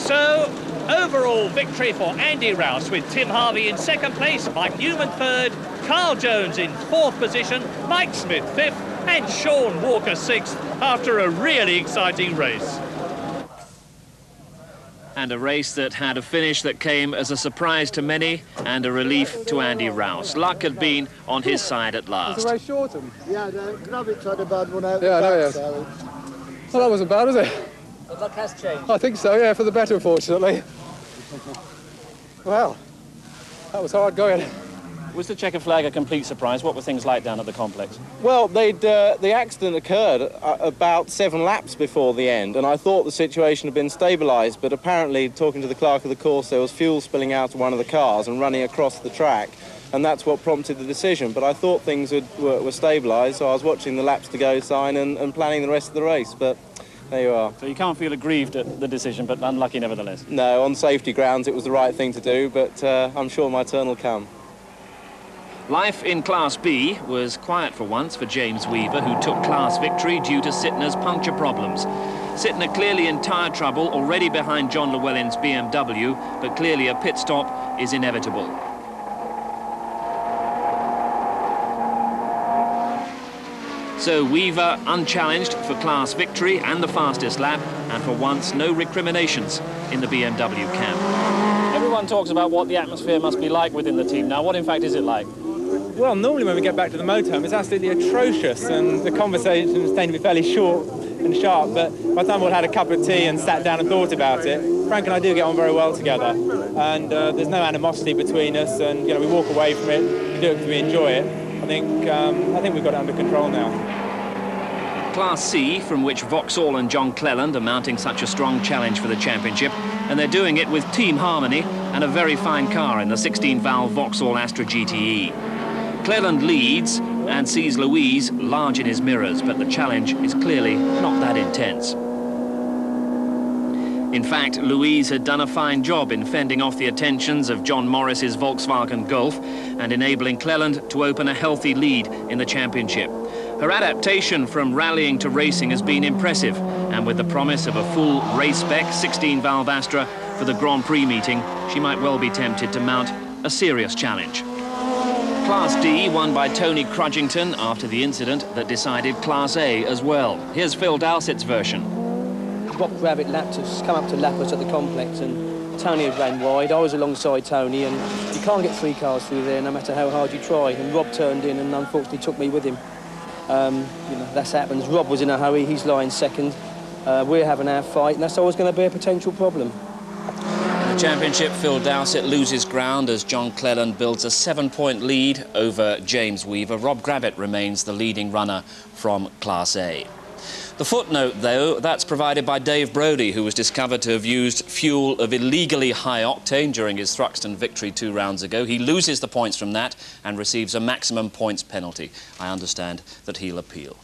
So, overall victory for Andy Rouse, with Tim Harvey in second place, Mike Newman third, Carl Jones in fourth position, Mike Smith fifth, and Sean Walker sixth, after a really exciting race. And a race that had a finish that came as a surprise to many and a relief to Andy Rouse. Luck had been on his side at last. Was the race shortened? Yeah, Gravitt had a bad one out. Yeah, I know, yes. So. Well, that wasn't bad, was it? The luck has changed. I think so, yeah, for the better, unfortunately. Well, that was hard going. Was the checkered flag a complete surprise? What were things like down at the complex? Well, the accident occurred about 7 laps before the end, and I thought the situation had been stabilised, but apparently, talking to the clerk of the course, there was fuel spilling out of one of the cars and running across the track, and that's what prompted the decision. But I thought things were stabilised, so I was watching the laps to go sign and planning the rest of the race, but there you are. So you can't feel aggrieved at the decision, but unlucky nevertheless? No, on safety grounds it was the right thing to do, but I'm sure my turn will come. Life in Class B was quiet for once for James Weaver, who took class victory due to Sittner's puncture problems. Sittner clearly in tyre trouble, already behind John Llewellyn's BMW, but clearly a pit stop is inevitable. So Weaver unchallenged for class victory and the fastest lap, and for once no recriminations in the BMW camp. Everyone talks about what the atmosphere must be like within the team. Now, what in fact is it like? Well, normally when we get back to the motorhome, it's absolutely atrocious, and the conversations tend to be fairly short and sharp, but by the time we've had a cup of tea and sat down and thought about it, Frank and I do get on very well together, and there's no animosity between us, and we walk away from it, we do it because we enjoy it. I think we've got it under control now. Class C, from which Vauxhall and John Cleland are mounting such a strong challenge for the championship, and they're doing it with team harmony and a very fine car in the 16-valve Vauxhall Astra GTE. Cleland leads and sees Louise large in his mirrors, but the challenge is clearly not that intense. In fact, Louise had done a fine job in fending off the attentions of John Morris's Volkswagen Golf and enabling Cleland to open a healthy lead in the championship. Her adaptation from rallying to racing has been impressive, and with the promise of a full race-spec 16-valve Astra for the Grand Prix meeting, she might well be tempted to mount a serious challenge. Class D won by Tony Crudgington after the incident that decided Class A as well. Here's Phil Dowsett's version. Rob Gravitt lapped us, come up to lap us at the complex, and Tony had ran wide. I was alongside Tony, and you can't get 3 cars through there no matter how hard you try. And Rob turned in and unfortunately took me with him. That happens. Rob was in a hurry, he's lying second. We're having our fight, and that's always going to be a potential problem. In the championship, Phil Dowsett loses ground as John Cleland builds a 7-point lead over James Weaver. Rob Gravitt remains the leading runner from Class A. The footnote, though, that's provided by Dave Brodie, who was discovered to have used fuel of illegally high octane during his Thruxton victory 2 rounds ago. He loses the points from that and receives a maximum points penalty. I understand that he'll appeal.